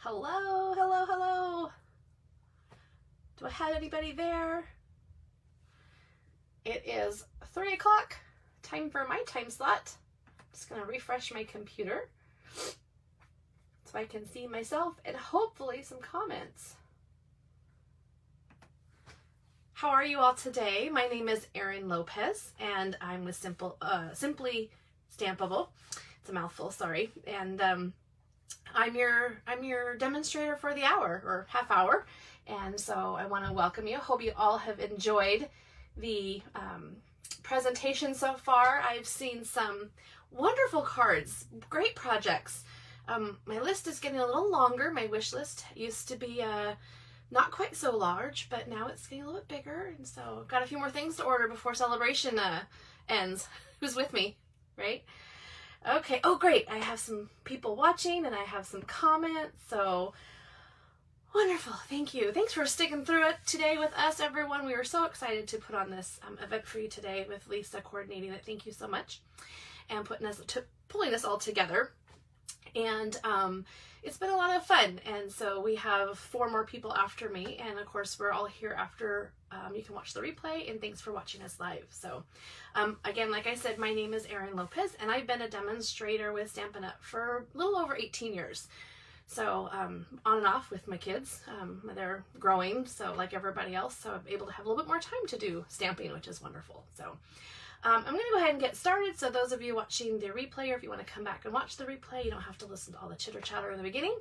Hello, hello, hello. Do I have anybody there? It is 3 o'clock, time for my time slot. Just gonna refresh my computer so I can see myself and hopefully some comments. How are you all today? My name is Erin Lopez and I'm with Simply Stampable. It's a mouthful, sorry. And I'm your demonstrator for the hour or half hour, and so I want to welcome you. Hope you all have enjoyed the presentation so far. I've seen some wonderful cards, great projects. My list is getting a little longer. My wish list used to be not quite so large, but now it's getting a little bit bigger, and so I've got a few more things to order before celebration ends. Who's with me, right? Okay, oh great, I have some people watching and I have some comments, so wonderful, thank you. Thanks for sticking through it today with us, everyone. We were so excited to put on this event for you today with Lisa coordinating it. Thank you so much, and pulling us all together. And it's been a lot of fun, and so we have 4 more people after me, and of course we're all here after. You can watch the replay, and thanks for watching us live. So again, like I said, my name is Erin Lopez, and I've been a demonstrator with Stampin' Up for a little over 18 years. So on and off with my kids. They're growing, so like everybody else, so I'm able to have a little bit more time to do stamping, which is wonderful. So I'm going to go ahead and get started. So those of you watching the replay, or if you want to come back and watch the replay, you don't have to listen to all the chitter chatter in the beginning.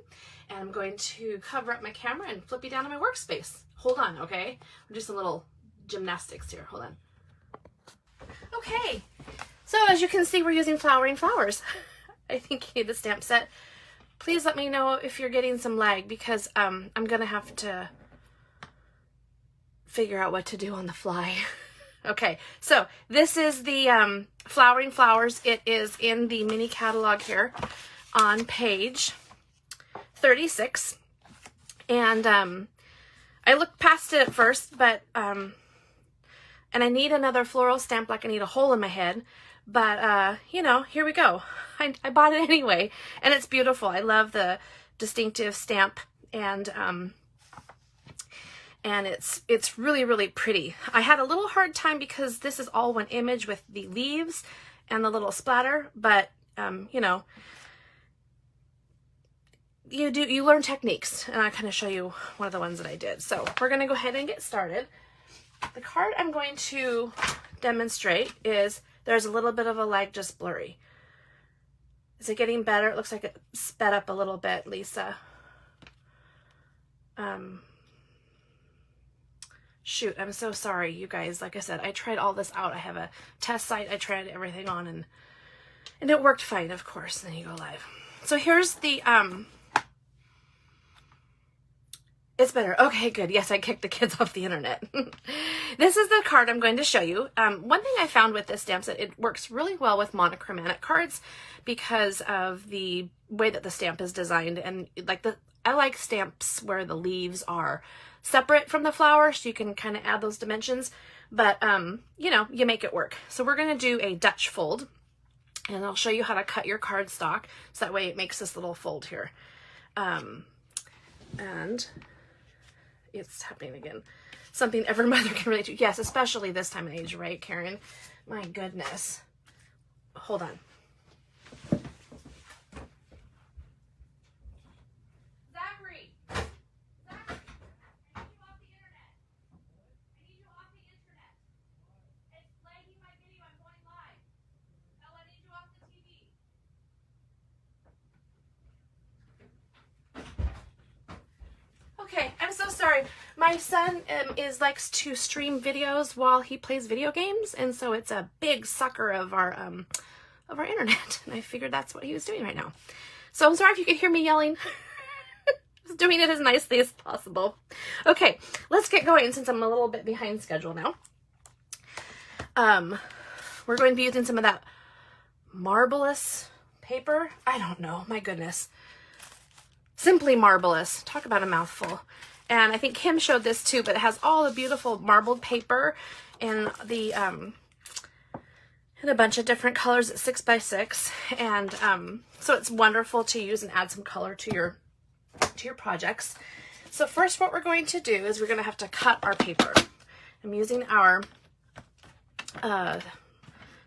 And I'm going to cover up my camera and flip you down to my workspace. Hold on, okay? We'll do some little gymnastics here. Hold on. Okay, so as you can see, we're using flowering flowers. I think you need the stamp set. Please let me know if you're getting some lag, because I'm going to have to figure out what to do on the fly. Okay, so this is the flowering flowers. It is in the mini catalog here on page 36. And I looked past it at first, but and I need another floral stamp, like I need a hole in my head. But you know, here we go. I bought it anyway, and it's beautiful. I love the distinctive stamp, and it's really, really pretty. I had a little hard time because this is all one image with the leaves and the little splatter, but you know, you learn techniques, and I kind of show you one of the ones that I did. So we're going to go ahead and get started. The card I'm going to demonstrate is, there's a little bit of a lag, just blurry. Is it getting better? It looks like it sped up a little bit, Lisa. Shoot, I'm so sorry, you guys. Like I said, I tried all this out. I have a test site. I tried everything on, and it worked fine, of course. Then you go live. So here's the, it's better. Okay, good. Yes, I kicked the kids off the internet. This is the card I'm going to show you. One thing I found with this stamp set, it works really well with monochromatic cards because of the way that the stamp is designed. And like I like stamps where the leaves are separate from the flower, so you can kind of add those dimensions. But, you know, you make it work. So we're going to do a Dutch fold, and I'll show you how to cut your cardstock, so that way it makes this little fold here. And it's happening again. Something every mother can relate to. Yes, especially this time of age, right, Karen? My goodness. Hold on. Zachary! Zachary! I need you off the internet. I need you off the internet. It's lagging my video. I'm going live. No, I need you off the TV. Okay, I'm so sorry. My son likes to stream videos while he plays video games, and so it's a big sucker of our internet. And I figured that's what he was doing right now. So I'm sorry if you could hear me yelling. I was doing it as nicely as possible. Okay, let's get going since I'm a little bit behind schedule now. We're going to be using some of that marvelous paper. I don't know, my goodness. Simply marvelous. Talk about a mouthful. And I think Kim showed this too, but it has all the beautiful marbled paper and the in a bunch of different colors at 6x6, and so it's wonderful to use and add some color to your to your projects. So first what we're going to do is we're going to have to cut our paper. I'm using our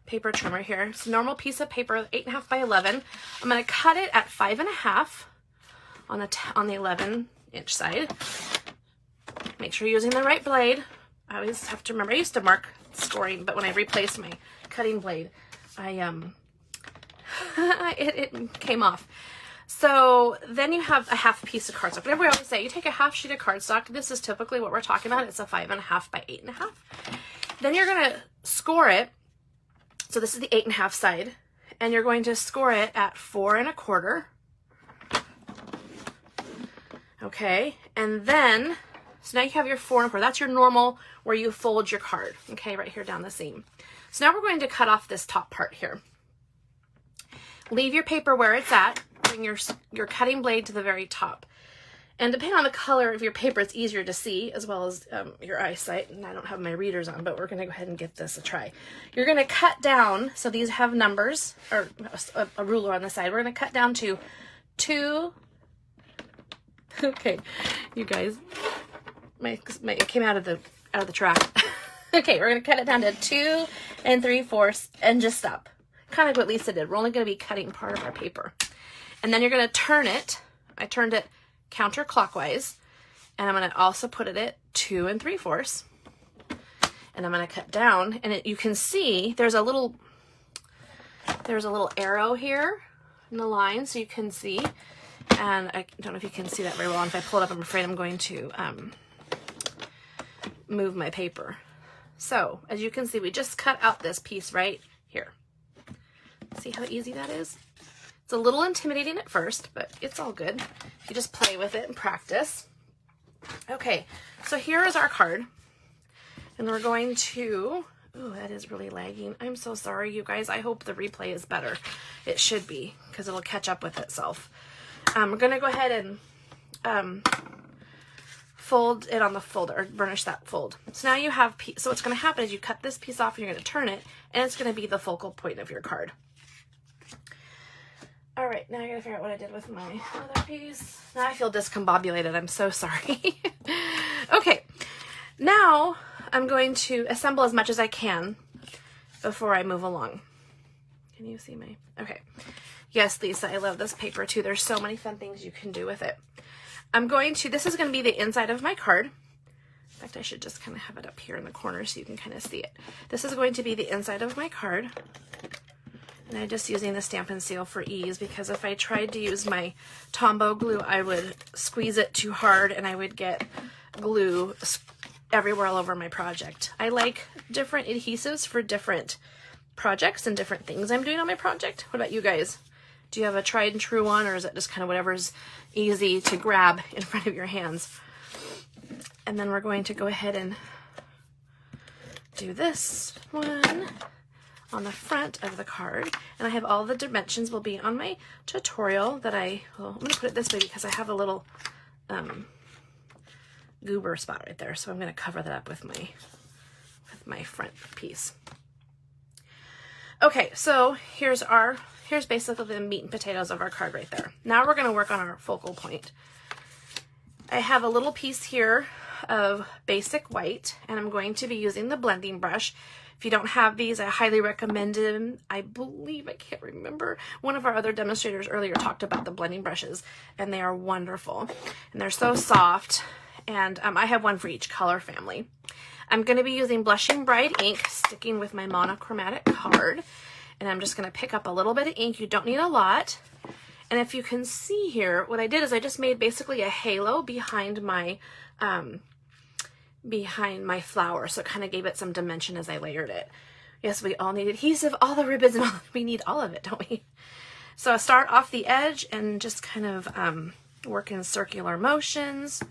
paper trimmer here. It's a normal piece of paper, 8.5 by 11. I'm going to cut it at 5.5 on the 11-inch side. Make sure you're using the right blade. I always have to remember, I used to mark scoring, but when I replaced my cutting blade, it came off. So then you have a half piece of cardstock. Whatever we always say, you take a half sheet of cardstock. This is typically what we're talking about. It's a 5.5 by 8.5. Then you're going to score it. So this is the 8.5 side, and you're going to score it at 4.25. Okay, and then, so now you have your 4.25. That's your normal where you fold your card. Okay, right here down the seam. So now we're going to cut off this top part here. Leave your paper where it's at. Bring your cutting blade to the very top. And depending on the color of your paper, it's easier to see, as well as your eyesight. And I don't have my readers on, but we're going to go ahead and give this a try. You're going to cut down, so these have numbers, or a ruler on the side. We're going to cut down to 2. Okay, you guys, it came out of the track. Okay, we're going to cut it down to 2 3/4 and just stop. Kind of what Lisa did. We're only going to be cutting part of our paper. And then you're going to turn it. I turned it counterclockwise, and I'm going to also put it at 2 3/4. And I'm going to cut down, and you can see there's a little arrow here in the line, so you can see. And I don't know if you can see that very well. And if I pull it up, I'm afraid I'm going to move my paper. So as you can see, we just cut out this piece right here. See how easy that is? It's a little intimidating at first, but it's all good. You just play with it and practice. Okay, so here is our card. And we're going to, ooh, that is really lagging. I'm so sorry, you guys. I hope the replay is better. It should be, because it'll catch up with itself. We're going to go ahead and fold it on the folder, or burnish that fold. So now you have, so what's going to happen is you cut this piece off and you're going to turn it, and it's going to be the focal point of your card. All right, now I got to figure out what I did with my other piece. Now I feel discombobulated. I'm so sorry. Okay, now I'm going to assemble as much as I can before I move along. Can you see my, okay. Yes, Lisa, I love this paper too. There's so many fun things you can do with it. This is going to be the inside of my card. In fact, I should just kind of have it up here in the corner so you can kind of see it. This is going to be the inside of my card. And I'm just using the Stampin' Seal for ease, because if I tried to use my Tombow glue, I would squeeze it too hard and I would get glue everywhere all over my project. I like different adhesives for different projects and different things I'm doing on my project. What about you guys? Do you have a tried and true one, or is it just kind of whatever's easy to grab in front of your hands? And then we're going to go ahead and do this one on the front of the card. And I have all the dimensions will be on my tutorial that well, I'm going to put it this way because I have a little goober spot right there. So I'm going to cover that up with my front piece. Okay, so here's basically the meat and potatoes of our card right there. Now we're going to work on our focal point. I have a little piece here of basic white, and I'm going to be using the blending brush. If you don't have these, I highly recommend them. I believe, I can't remember, one of our other demonstrators earlier talked about the blending brushes, and they are wonderful. And they're so soft, and I have one for each color family. I'm going to be using Blushing Bright ink, sticking with my monochromatic card. And I'm just going to pick up a little bit of ink. You don't need a lot. And if you can see here, what I did is I just made basically a halo behind my flower. So it kind of gave it some dimension as I layered it. Yes, we all need adhesive, all the ribbons, and we need all of it, don't we? So I start off the edge and just kind of work in circular motions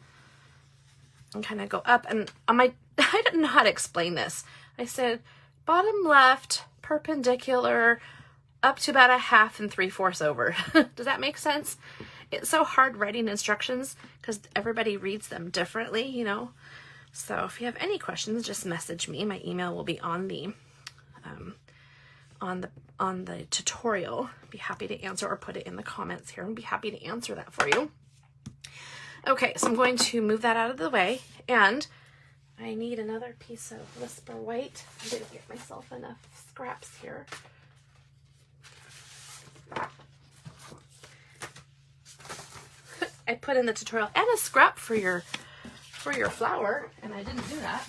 and kind of go up. And I didn't know how to explain this. I said bottom left, perpendicular, up to about 1/2 3/4 over. Does that make sense? It's so hard writing instructions because everybody reads them differently, you know. So if you have any questions, just message me. My email will be on the tutorial. Be happy to answer, or put it in the comments here and be happy to answer that for you. Okay, so I'm going to move that out of the way, and I need another piece of Whisper White. I didn't get myself enough scraps here. I put in the tutorial and a scrap for your flower, and I didn't do that.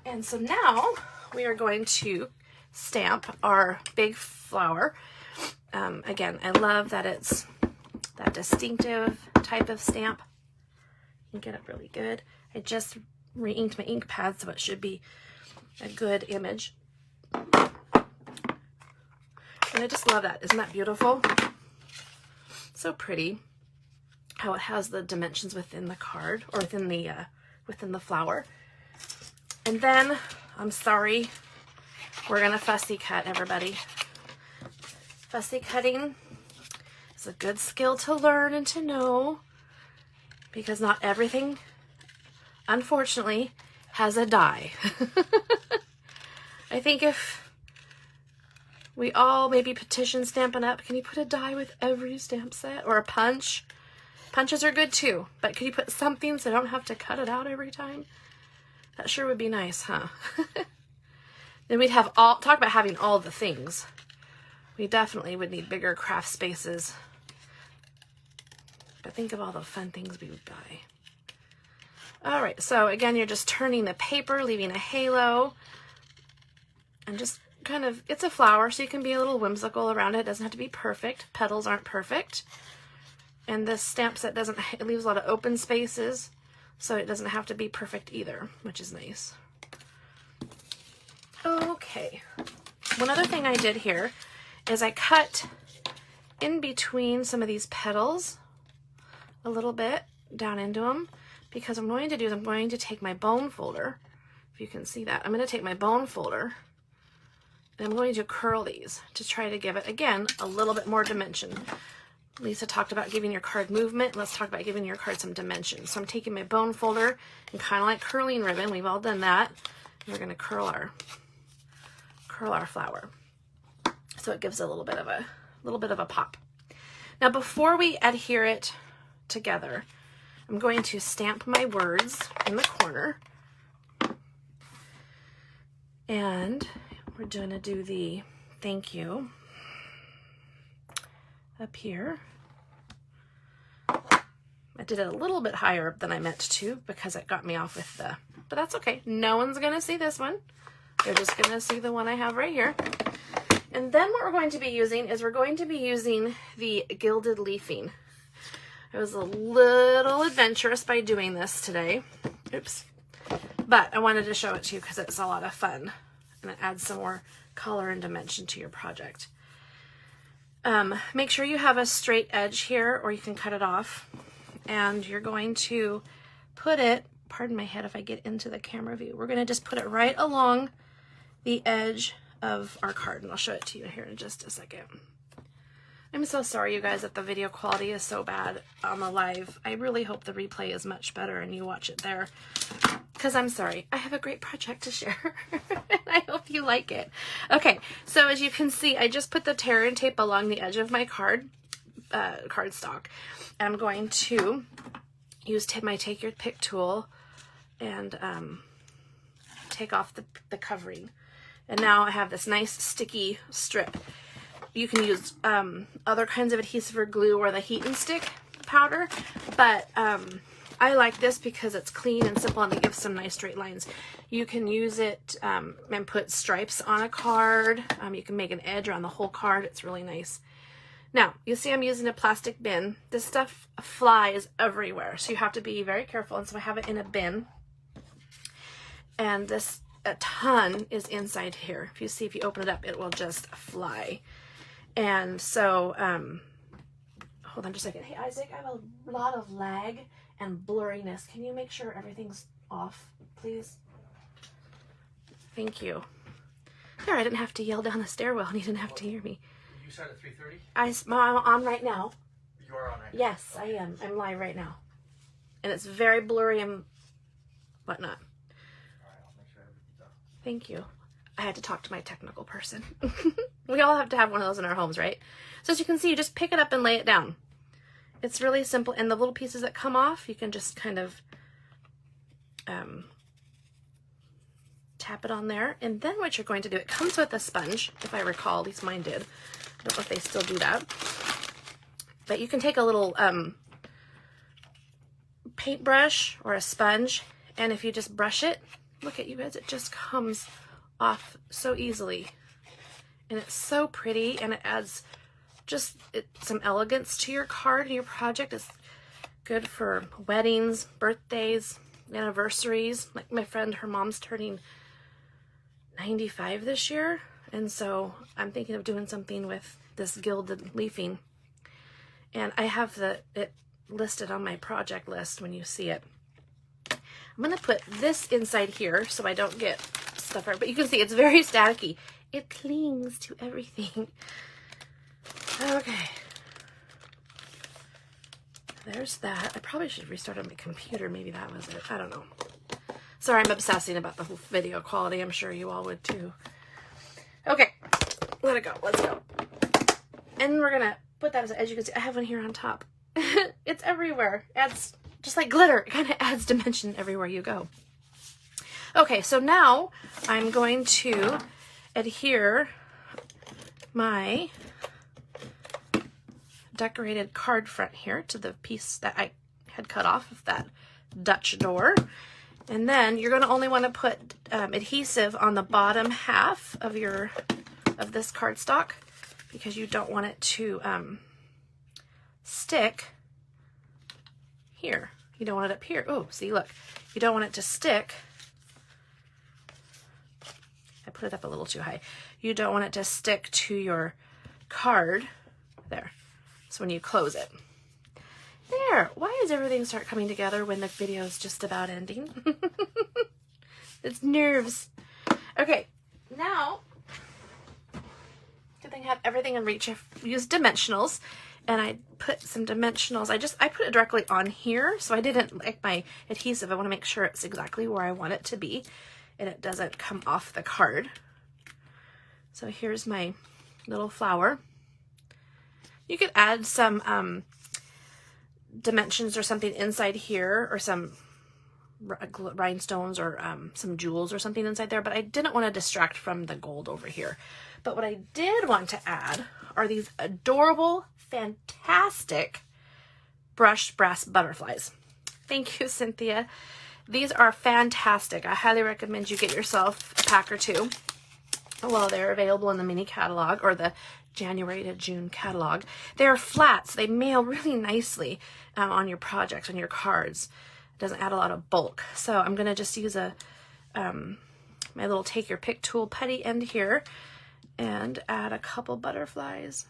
And so now we are going to stamp our big flower. Again, I love that it's that distinctive type of stamp. You can get it really good. I just re-inked my ink pad, so it should be a good image. And I just love that. Isn't that beautiful? So pretty how it has the dimensions within the card, or within the flower. And then, I'm sorry, we're gonna fussy cut, everybody. Fussy cutting is a good skill to learn and to know, because not everything, unfortunately, has a die. I think if we all maybe petition Stampin' Up, can you put a die with every stamp set? Or a punch? Punches are good too, but could you put something so I don't have to cut it out every time? That sure would be nice, huh? Then we'd have talk about having all the things. We definitely would need bigger craft spaces. But think of all the fun things we would buy. All right, so again, you're just turning the paper, leaving a halo, and just kind of, it's a flower, so you can be a little whimsical around it. It doesn't have to be perfect. Petals aren't perfect. And this stamp set it leaves a lot of open spaces, so it doesn't have to be perfect either, which is nice. Okay, one other thing I did here is I cut in between some of these petals a little bit down into them, because I'm going to take my bone folder, if you can see that. I'm going to take my bone folder and I'm going to curl these to try to give it, again, a little bit more dimension. Lisa talked about giving your card movement. Let's talk about giving your card some dimension. So I'm taking my bone folder and kind of like curling ribbon. We've all done that. And we're going to curl our flower, so it gives a little bit of a pop. Now, before we adhere it together, I'm going to stamp my words in the corner, and we're going to do the thank you up here. I did it a little bit higher up than I meant to, because it got me off with but that's okay. No one's gonna see this one. They're just gonna see the one I have right here. And then what we're going to be using is the Gilded Leafing. I was a little adventurous by doing this today. Oops. But I wanted to show it to you because it's a lot of fun, and it adds some more color and dimension to your project. Make sure you have a straight edge here, or you can cut it off. And you're going to put it, pardon my head if I get into the camera view, we're going to just put it right along the edge of our card, and I'll show it to you here in just a second. I'm so sorry, you guys, that the video quality is so bad on the live. I really hope the replay is much better and you watch it there, because I'm sorry. I have a great project to share, and I hope you like it. Okay, so as you can see, I just put the tear and tape along the edge of my cardstock. I'm going to use my Take Your Pick tool and take off the covering. And now I have this nice sticky strip. You can use other kinds of adhesive or glue, or the heat and stick powder, but I like this because it's clean and simple and it gives some nice straight lines. You can use it and put stripes on a card. You can make an edge around the whole card. It's really nice. Now, you see I'm using a plastic bin. This stuff flies everywhere, so you have to be very careful. And so I have it in a bin. And a ton is inside here. If you open it up, it will just fly. And so, hold on just a second. Hey, Isaac, I have a lot of lag and blurriness. Can you make sure everything's off, please? Thank you. There, I didn't have to yell down the stairwell and you didn't have to hear me. You start at 3:30? I'm on right now. You are on right now? Yes, I am. I'm live right now. And it's very blurry and whatnot. All right, I'll make sure everything's done. Thank you. I had to talk to my technical person. We all have to have one of those in our homes, right? So as you can see, you just pick it up and lay it down. It's really simple, and the little pieces that come off, you can just kind of tap it on there. And then what you're going to do, it comes with a sponge, if I recall, at least mine did. I don't know if they still do that. But you can take a little paintbrush or a sponge, and if you just brush it, look at you guys, it just comes off so easily. And it's so pretty, and it adds just some elegance to your card and your project. It's good for weddings, birthdays, anniversaries. Like my friend, her mom's turning 95 this year, and so I'm thinking of doing something with this Gilded Leafing. And I have it listed on my project list when you see it. I'm going to put this inside here so I don't get stuff out, but you can see it's very staticky. It clings to everything. Okay. There's that. I probably should restart on my computer. Maybe that was it. I don't know. Sorry, I'm obsessing about the whole video quality. I'm sure you all would too. Okay. Let it go. Let's go. And we're going to put that as you can see. I have one here on top. It's everywhere. Adds, just like glitter, it kind of adds dimension everywhere you go. Okay, so now I'm going to adhere my decorated card front here to the piece that I had cut off of that Dutch door. And then you're going to only want to put adhesive on the bottom half of this cardstock, because you don't want it to stick here. You don't want it up here. Oh, see, look. You don't want it to stick. I put it up a little too high. You don't want it to stick to your card. There. So when you close it. There. Why does everything start coming together when the video is just about ending? It's nerves. Okay. Now, good thing I have everything in reach. I've used dimensionals, and I put some dimensionals. I put it directly on here, so I didn't like my adhesive. I want to make sure it's exactly where I want it to be, and it doesn't come off the card. So here's my little flower. You could add some dimensions or something inside here, or some rhinestones or some jewels or something inside there, but I didn't want to distract from the gold over here. But what I did want to add are these adorable, fantastic brushed brass butterflies. Thank you, Cynthia. These are fantastic. I highly recommend you get yourself a pack or two. Well, they're available in the mini catalog or the January to June catalog. They're flat, so they mail really nicely on your projects, on your cards. It doesn't add a lot of bulk. So I'm going to just use my little take your pick tool putty end here and add a couple butterflies.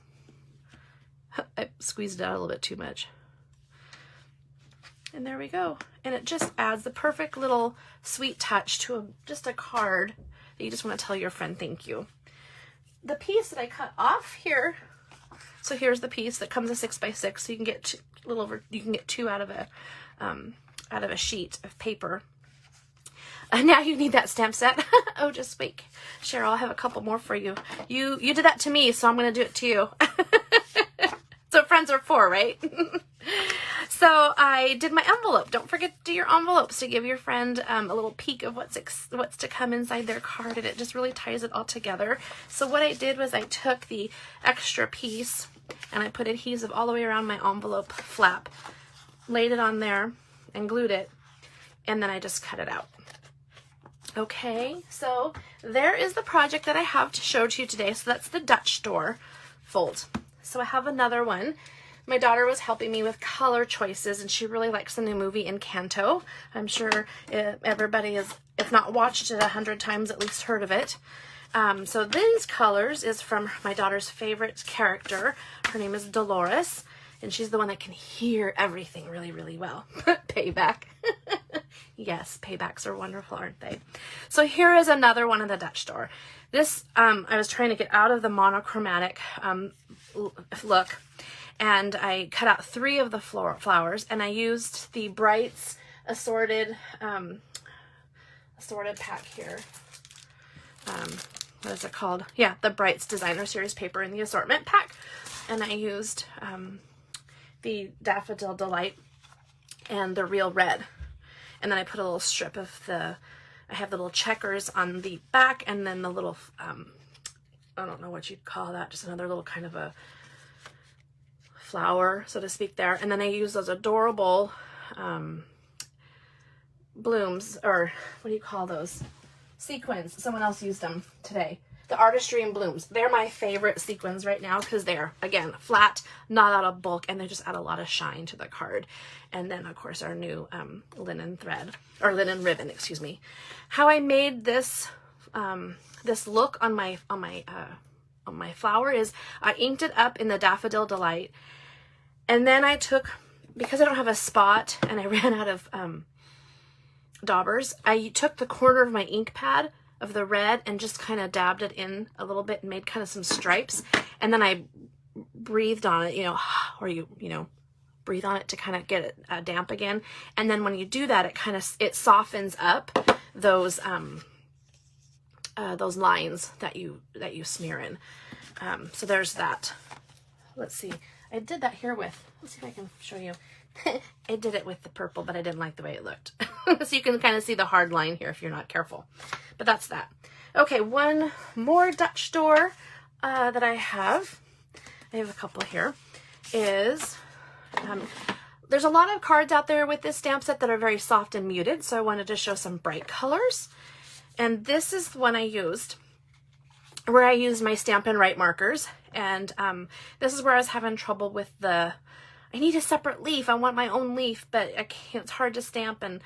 I squeezed it out a little bit too much. And there we go. And it just adds the perfect little sweet touch to just a card that you just want to tell your friend thank you. The piece that I cut off here, so here's the piece that comes a 6x6, so you can get you can get two out of a sheet of paper. Now you need that stamp set. Oh, just wait, Cheryl, I have a couple more for you. You did that to me, so I'm going to do it to you. So friends are for, right? So I did my envelope. Don't forget to do your envelopes to give your friend a little peek of what's to come inside their card, and it just really ties it all together. So what I did was I took the extra piece and I put adhesive all the way around my envelope flap, laid it on there and glued it, and then I just cut it out. Okay, so there is the project that I have to show to you today. So that's the Dutch door fold. So I have another one. My daughter was helping me with color choices, and she really likes the new movie Encanto. I'm sure everybody has, if not watched it 100 times, at least heard of it. So these colors is from my daughter's favorite character. Her name is Dolores, and she's the one that can hear everything really, really well. Payback. Yes, paybacks are wonderful, aren't they? So here is another one of the Dutch door. This, I was trying to get out of the monochromatic look, and I cut out 3 of the flowers, and I used the Brights assorted pack here. What is it called? Yeah, the Brights Designer Series paper in the assortment pack. And I used the Daffodil Delight and the Real Red. And then I put a little strip of I have the little checkers on the back, and then the little, I don't know what you'd call that, just another little kind of a flower, so to speak, there. And then I use those adorable blooms, or what do you call those? Sequins. Someone else used them today. The Artistry and Blooms. They're my favorite sequins right now because they're, again, flat, not out of bulk, and they just add a lot of shine to the card. And then, of course, our new linen thread, or linen ribbon, excuse me. How I made this this look on my flower is I inked it up in the Daffodil Delight, and then I took, because I don't have a spot and I ran out of daubers, I took the corner of my ink pad of the red and just kind of dabbed it in a little bit and made kind of some stripes, and then I breathed on it, you know, or you know, breathe on it to kind of get it damp again. And then when you do that, it softens up those lines that you smear in. So there's that. Let's see. I did that here with, let's see if I can show you. I did it with the purple, but I didn't like the way it looked. So you can kind of see the hard line here if you're not careful. But that's that. Okay, one more Dutch door that I have a couple here, is there's a lot of cards out there with this stamp set that are very soft and muted, so I wanted to show some bright colors. And this is the one I used, where I used my Stampin' Right markers. And this is where I was having trouble with I need a separate leaf. I want my own leaf, but I can't, it's hard to stamp and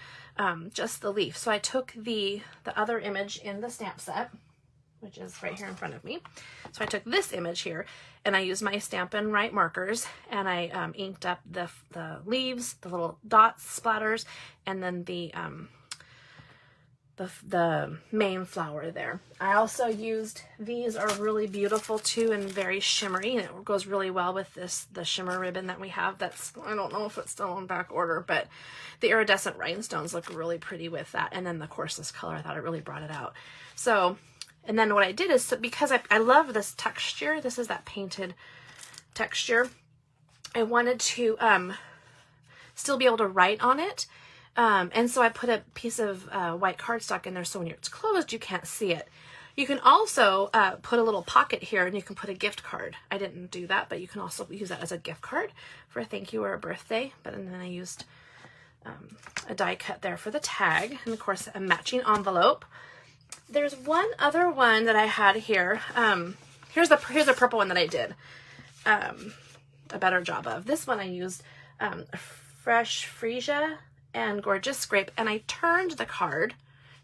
just the leaf. So I took the other image in the stamp set, which is right here in front of me. So I took this image here, and I used my Stampin' Right markers, and I inked up the leaves, the little dots, splatters, and then the main flower there. I also used, these are really beautiful too and very shimmery, and it goes really well with the shimmer ribbon that we have. That's, I don't know if it's still on back order, but the iridescent rhinestones look really pretty with that. And then of course this color, I thought it really brought it out. So, and then what I did is, because I love this texture, this is that painted texture, I wanted to still be able to write on it. And so I put a piece of white cardstock in there, so when it's closed, you can't see it. You can also put a little pocket here, and you can put a gift card. I didn't do that, but you can also use that as a gift card for a thank you or a birthday. But and then I used a die cut there for the tag, and of course a matching envelope. There's one other one that I had here. Here's a purple one that I did a better job of. This one I used Fresh Freesia and Gorgeous Scrape, and I turned the card.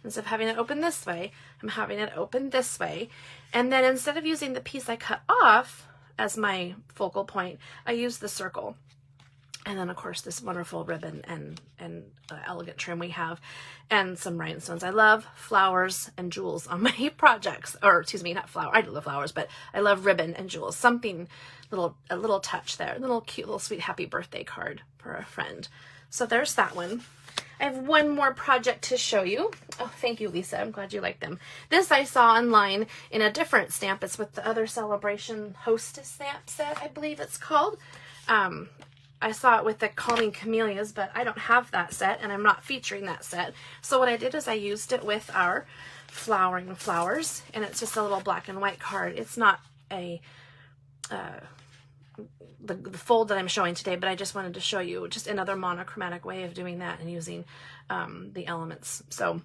Instead of having it open this way, I'm having it open this way. And then instead of using the piece I cut off as my focal point, I used the circle. And then of course this wonderful ribbon and elegant trim we have, and some rhinestones. I love flowers and jewels on my projects, or excuse me, not flower. I do love flowers, but I love ribbon and jewels. Something a little touch there, a little cute, little sweet happy birthday card for a friend. So there's that one. I have one more project to show you. Oh, thank you, Lisa. I'm glad you like them. This I saw online in a different stamp. It's with the other Sale-A-Bration Hostess stamp set, I believe it's called. I saw it with the Calming Camellias, but I don't have that set, and I'm not featuring that set. So what I did is I used it with our Flowering Flowers, and it's just a little black and white card. It's not a the fold that I'm showing today, but I just wanted to show you just another monochromatic way of doing that and using the elements. So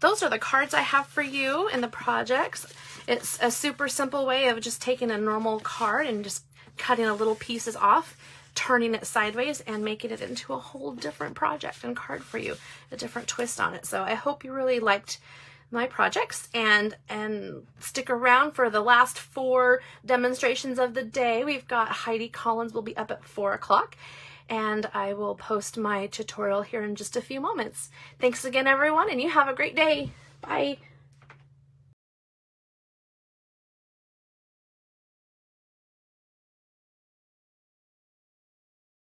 those are the cards I have for you in the projects. It's a super simple way of just taking a normal card and just cutting a little pieces off, turning it sideways, and making it into a whole different project and card for you, a different twist on it. So I hope you really liked my projects, and stick around for the last 4 demonstrations of the day. We've got Heidi Collins will be up at 4 o'clock, and I will post my tutorial here in just a few moments. Thanks again, everyone, and you have a great day. Bye.